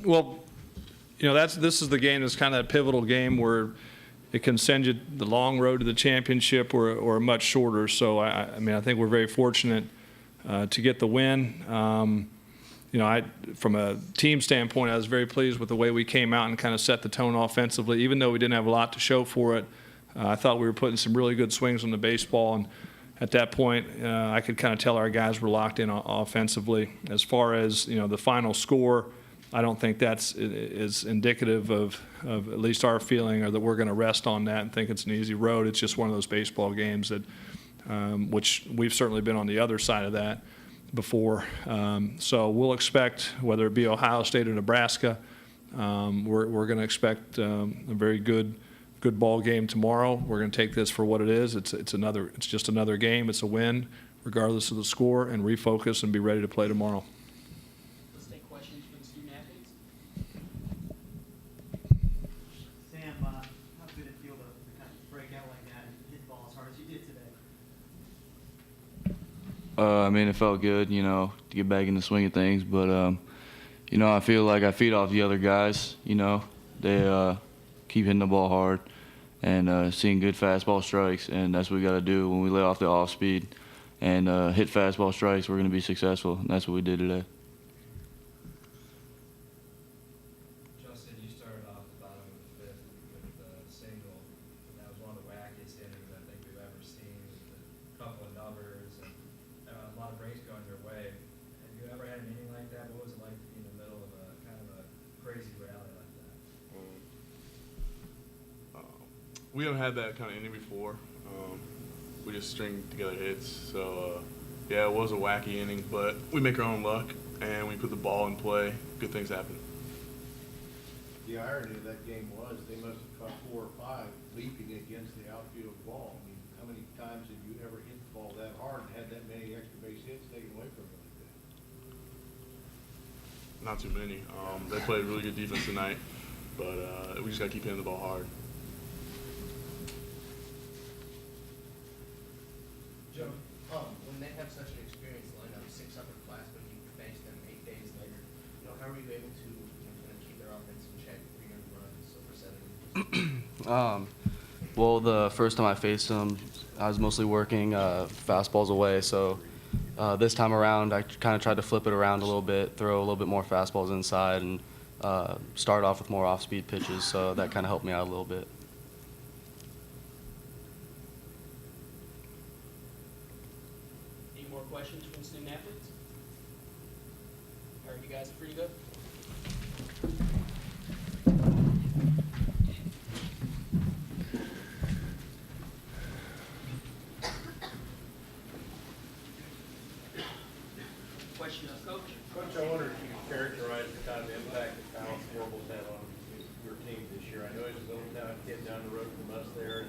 Well, this is the game that's kind of a pivotal game where it can send you the long road to the championship or much shorter. So, I mean, I think we're very fortunate to get the win. From a team standpoint, I was very pleased with the way we came out and kind of set the tone offensively. Even though we didn't have a lot to show for it, I thought we were putting some really good swings on the baseball. And at that point, I could kind of tell our guys were locked in offensively. As far as, the final score, I don't think that's is indicative of at least our feeling or that we're going to rest on that and think it's an easy road. It's just one of those baseball games that, which we've certainly been on the other side of that before. So we'll expect, whether it be Ohio State or Nebraska, we're going to expect a very good ball game tomorrow. We're going to take this for what it is. It's just another game. It's a win, regardless of the score, and refocus and be ready to play tomorrow. Let's take questions from the student athletes. Sam, how did it feel to kind of break out like that and hit the ball as hard as you did today? I mean, it felt good, to get back in the swing of things. But, I feel like I feed off the other guys. They keep hitting the ball hard and seeing good fastball strikes. And that's what we got to do when we lay off the off speed and hit fastball strikes. We're going to be successful. And that's what we did today. Justin, you started off the bottom of the fifth with a single. That was one of the wackiest innings I think we've ever seen, with a couple of numbers and a lot of breaks going your way. Have you ever had an inning like that? What was it like to be in the middle of a kind of a crazy rally like that? We haven't had that kind of inning before. We just string together hits. So, yeah, it was a wacky inning, but we make our own luck, and we put the ball in play. Good things happen. The irony of that game was they must have caught 4 or 5 leaping against the outfield wall. I mean, how many times have you ever hit the ball that hard and had that many extra base hits taken away from you like that? Not too many. They played really good defense tonight, but we just got to keep hitting the ball hard. Joe, when they have such an experienced lineup, 6 upperclassmen, you bench them 8 days later, how are you able to kind of keep their offense in check, 300 runs, over 7? Well, the first time I faced them, I was mostly working fastballs away. So this time around, I kind of tried to flip it around a little bit, throw a little bit more fastballs inside, and start off with more off-speed pitches. So that kind of helped me out a little bit. Any more questions from student athletes? All right, you guys are free to go. Question of Coach. Coach, I wonder if you could characterize the kind of impact that Kyle Swarbles had on your team this year. I know he's a little town kid down the road from us there in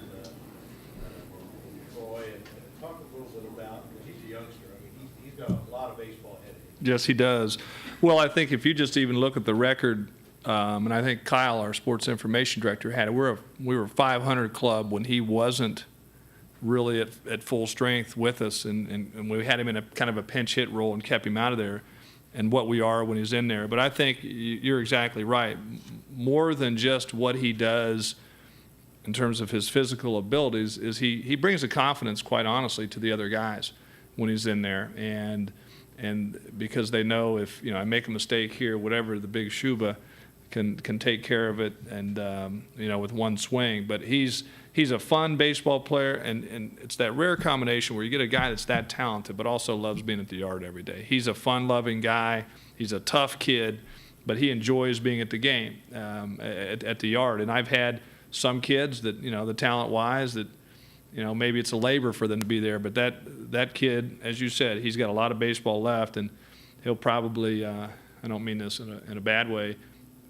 Troy. And talk a little bit about, he's a youngster. I mean, he's got a lot of baseball ahead of him. Yes, he does. Well, I think if you just even look at the record, and I think Kyle, our sports information director, had it. We were a 500 club when he wasn't really at full strength with us, and we had him in a kind of a pinch hit role and kept him out of there, and what we are when he's in there. But I think you're exactly right. More than just what he does in terms of his physical abilities is he brings a confidence, quite honestly, to the other guys when he's in there, and because they know if I make a mistake here, whatever, the big Shuba can take care of it, and with one swing. But he's a fun baseball player, and it's that rare combination where you get a guy that's that talented but also loves being at the yard every day. He's a fun-loving guy. He's a tough kid, but he enjoys being at the game, at the yard. And I've had some kids that, the talent-wise, that, maybe it's a labor for them to be there. But that kid, as you said, he's got a lot of baseball left, and he'll probably, I don't mean this in a bad way,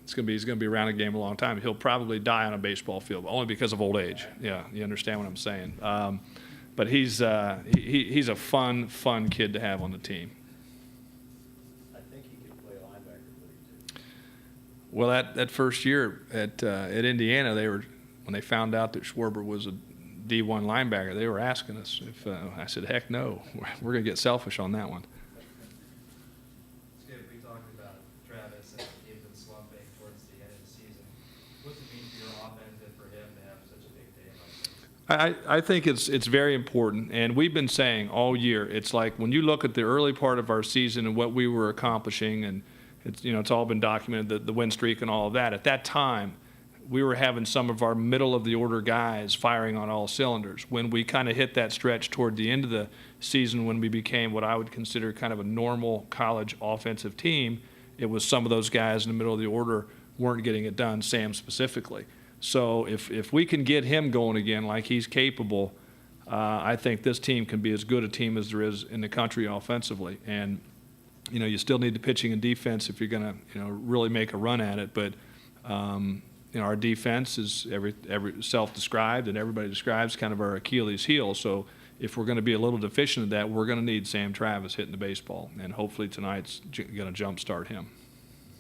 he's going to be around the game a long time. He'll probably die on a baseball field, only because of old age. Yeah, you understand what I'm saying. But he's a fun kid to have on the team. I think he could play linebacker for you, too. Well, that first year at Indiana, when they found out that Schwarber was a D1 linebacker, they were asking us if I said, heck no, we're going to get selfish on that one. It's good. We talked about Travis and he was slumping I think it's very important, and we've been saying all year, it's like when you look at the early part of our season and what we were accomplishing, and it's all been documented, the win streak and all of that. At that time, we were having some of our middle of the order guys firing on all cylinders. When we kind of hit that stretch toward the end of the season, when we became what I would consider kind of a normal college offensive team, it was some of those guys in the middle of the order weren't getting it done, Sam specifically. So if we can get him going again like he's capable, I think this team can be as good a team as there is in the country offensively. And, you still need the pitching and defense if you're going to, really make a run at it. But, our defense is every self-described, and everybody describes kind of our Achilles heel. So if we're going to be a little deficient at that, we're going to need Sam Travis hitting the baseball. And hopefully tonight's going to jumpstart him.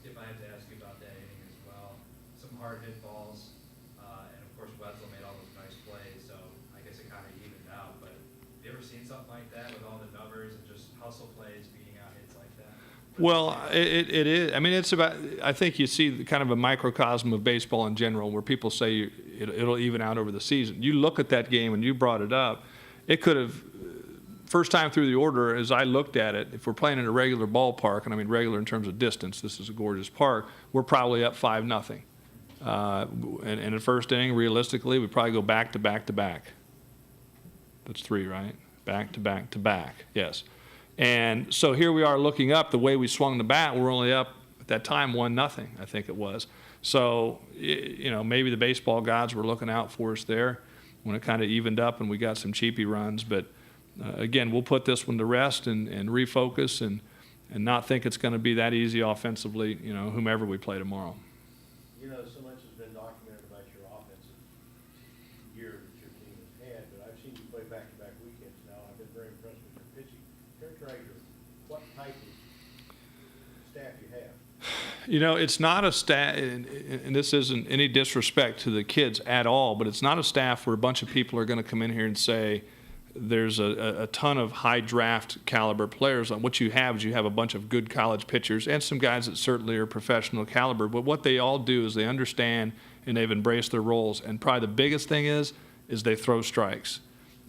Skip, I have to ask you about that inning as well. Some hard hit balls, and of course Wetzel made all those nice plays, so I guess it kind of evened out. But have you ever seen something like that with all the numbers and just hustle plays beating out hits like that? Well, it is. I mean, it's about. I think you see kind of a microcosm of baseball in general, where people say it'll even out over the season. You look at that game, and you brought it up. It could have. First time through the order, as I looked at it, if we're playing in a regular ballpark, and I mean regular in terms of distance, this is a gorgeous park, we're probably up 5-0. And in the first inning, realistically, we probably go back to back to back. That's 3, right? Back to back to back. Yes. And so here we are looking up. The way we swung the bat, we're only up at that time 1-0, I think it was. So, maybe the baseball gods were looking out for us there when it kind of evened up and we got some cheapy runs. But again, we'll put this one to rest and refocus and not think it's going to be that easy offensively, whomever we play tomorrow. So much has been documented about your offensive year that your team has had, but I've seen you play back-to-back weekends now. I've been very impressed with your pitching. Characterize what type of staff you have. It's not a staff, and this isn't any disrespect to the kids at all, but it's not a staff where a bunch of people are going to come in here and say there's a ton of high draft caliber players. What you have is you have a bunch of good college pitchers and some guys that certainly are professional caliber, but what they all do is they understand and they've embraced their roles. And probably the biggest thing is they throw strikes.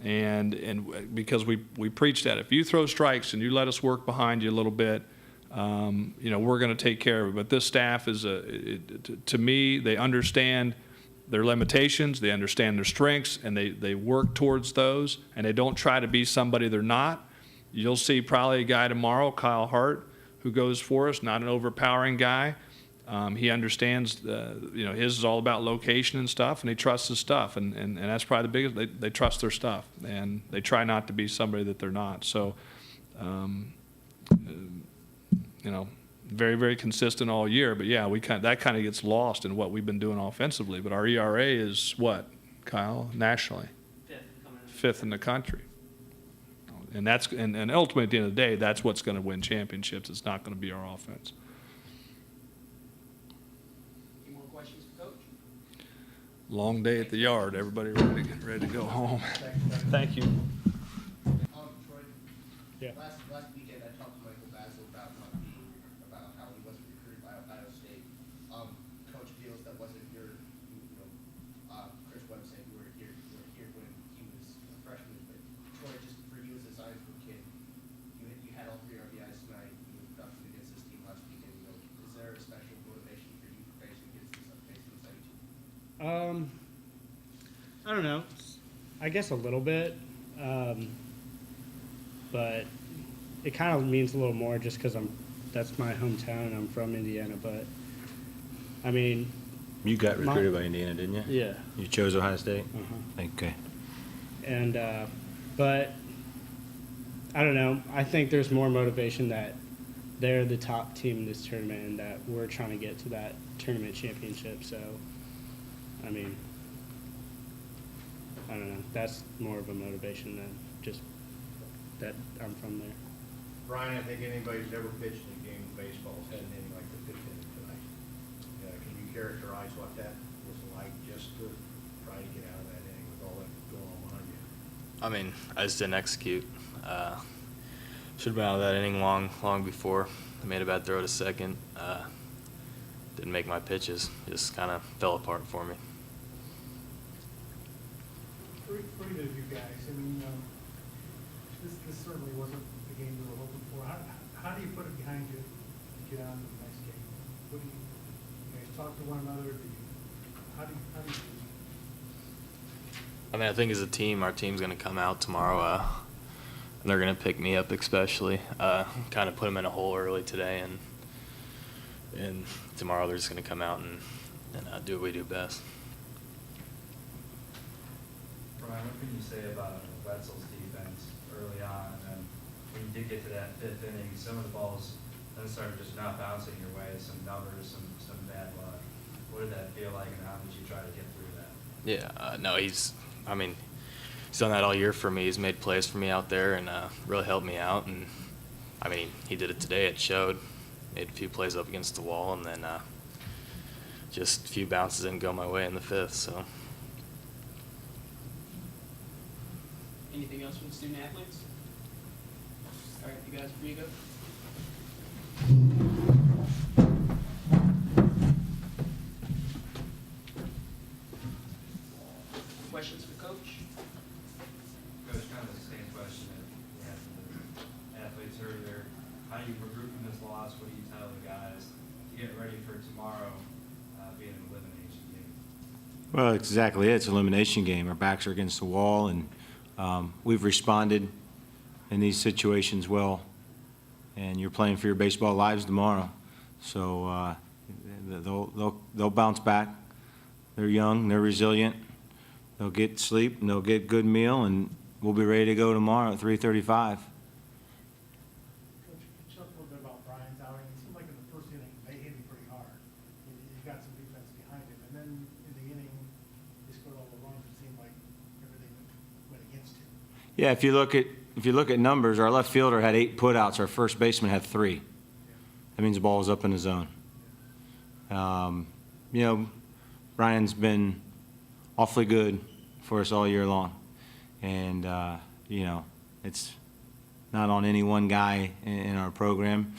And because we preach that, if you throw strikes and you let us work behind you a little bit, we're going to take care of it. But this staff is to me, they understand their limitations, they understand their strengths, and they work towards those, and they don't try to be somebody they're not. You'll see probably a guy tomorrow, Kyle Hart, who goes for us, not an overpowering guy. He understands, his is all about location and stuff, and he trusts his stuff, and that's probably the biggest. They trust their stuff, and they try not to be somebody that they're not. So, very, very consistent all year. But yeah, that kind of gets lost in what we've been doing offensively. But our ERA is what, Kyle, nationally? Fifth in the country. And and ultimately at the end of the day, that's what's going to win championships. It's not going to be our offense. Any more questions for Coach? Long day at the yard. Everybody ready to go home. Thank you. Troy, Yeah. last weekend I talked to Michael Basil about how he wasn't recruited by Ohio State. Coach feels that wasn't Chris Webb said you were here when he was a freshman. But Troy, just for you as a science book kid, you had all 3 RBIs tonight. You were productive against this team last weekend. Is there a special motivation for you facing this team? I don't know. I guess a little bit, but it kind of means a little more just because that's my hometown. I'm from Indiana, but I mean, You got recruited by Indiana, didn't you? yeah. You chose Ohio State? Uh-huh. Okay. And but I don't know. I think there's more motivation that they're the top team in this tournament and that we're trying to get to that tournament championship. So, I mean, I don't know. That's more of a motivation than just that I'm from there. Brian, I think anybody who's ever pitched in a game of baseball has had an inning like the 5th inning tonight. Can you characterize what that was like just to try to get out of that inning with all that going on behind you? I mean, I just didn't execute. Should have been out of that inning long before. I made a bad throw to second. Didn't make my pitches. Just kind of fell apart for me. for either of you guys, I mean, this certainly wasn't the game we were hoping for. How do you put it behind you to get on to the next game? What do you guys talk to one another? How do you do it? I mean, I think as a team, our team's going to come out tomorrow, and they're going to pick me up especially. Kind of put them in a hole early today, and tomorrow they're just going to come out and do what we do best. Brian, what can you say about Wetzel's defense early on? And when you did get to that fifth inning, some of the balls then started just not bouncing your way, some numbers, some bad luck. What did that feel like, and how did you try to get through that? Yeah, no, he's done that all year for me. He's made plays for me out there and really helped me out. And, I mean, he did it today. It showed. Made a few plays up against the wall, and then just a few bounces didn't go my way in the fifth, so. Anything else from the student athletes? All right, you guys free to go? Questions for Coach? Coach, kind of the same question that we had for the athletes earlier. How do you regroup from this loss? What do you tell the guys to get ready for tomorrow being an elimination game? Well, exactly it. It's an elimination game. Our backs are against the wall, and we've responded in these situations well. And you're playing for your baseball lives tomorrow, so they'll bounce back. They're young, they're resilient. They'll get sleep and they'll get a good meal, and we'll be ready to go tomorrow at 3:35. Coach, you talked a little bit about Brian's outing. It seemed like in the first inning, they hit him pretty hard. You got some defense behind him, and then in the inning, they scored all the runs. It seemed like everything went against him. Yeah, if you look at numbers, our left fielder had 8 putouts. Our first baseman had 3. That means the ball was up in the zone. You know, Brian's been awfully good for us all year long, and you know, it's not on any one guy in our program.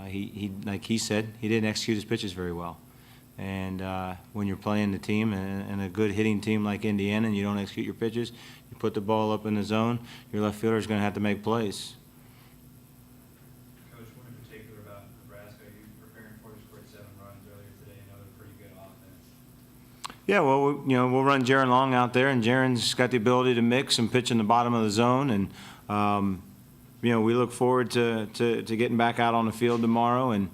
He like he said, he didn't execute his pitches very well. And when you're playing the team and a good hitting team like Indiana, and you don't execute your pitches, you put the ball up in the zone, your left fielder is going to have to make plays. Coach, what in particular about Nebraska are you preparing for? You scored 7 runs earlier today. I know they're pretty good offense. Yeah, well, you know, we'll run Jaron Long out there, and Jaron's got the ability to mix and pitch in the bottom of the zone, and you know, we look forward to getting back out on the field tomorrow, and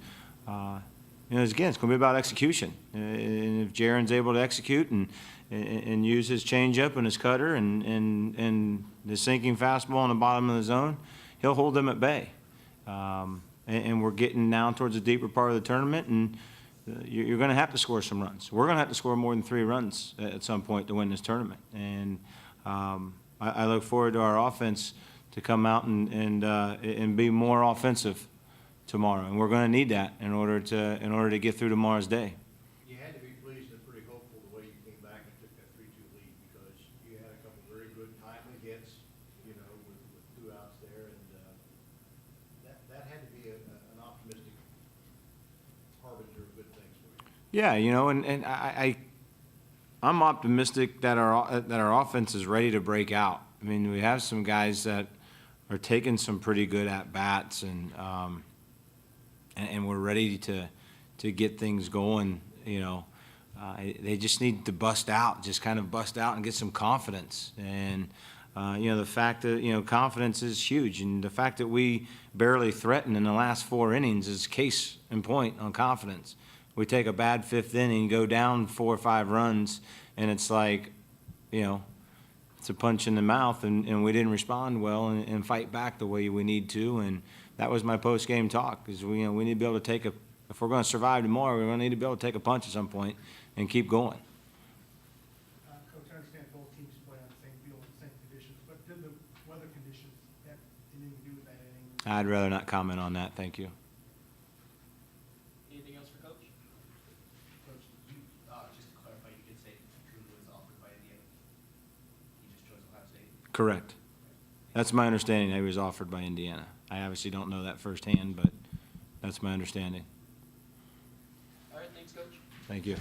you know, again, it's going to be about execution. And if Jaron's able to execute and use his changeup and his cutter and the sinking fastball in the bottom of the zone, he'll hold them at bay. And we're getting now towards the deeper part of the tournament, and you're going to have to score some runs. We're going to have to score more than 3 runs at some point to win this tournament. And I look forward to our offense to come out and be more offensive tomorrow, and we're going to need that in order to get through tomorrow's day. You had to be pleased and pretty hopeful the way you came back and took that 3-2 lead, because you had a couple very good timely hits, you know, with 2 outs there, and that had to be an optimistic harbinger of good things for you. Yeah, you know, and I'm optimistic that our offense is ready to break out. I mean, we have some guys that are taking some pretty good at bats, and we're ready to get things going. You know, they just need to bust out, just kind of bust out and get some confidence. And you know, the fact that, you know, confidence is huge, and the fact that we barely threatened in the last 4 innings is case in point on confidence. We take a bad 5th inning, go down 4 or 5 runs, and it's like, you know, it's a punch in the mouth, and we didn't respond well and fight back the way we need to. And that was my post-game talk, because we need to be able to take if we're going to survive tomorrow, we're going to need to be able to take a punch at some point and keep going. Coach, I understand both teams play on the same field in the same conditions, but did the weather conditions have anything to do with that inning? I'd rather not comment on that. Thank you. Anything else for Coach? Coach, you, just to clarify, you did say Drew was offered by Indiana. He just chose Ohio State? Correct. That's my understanding. He was offered by Indiana. I obviously don't know that firsthand, but that's my understanding. All right, thanks, Coach. Thank you.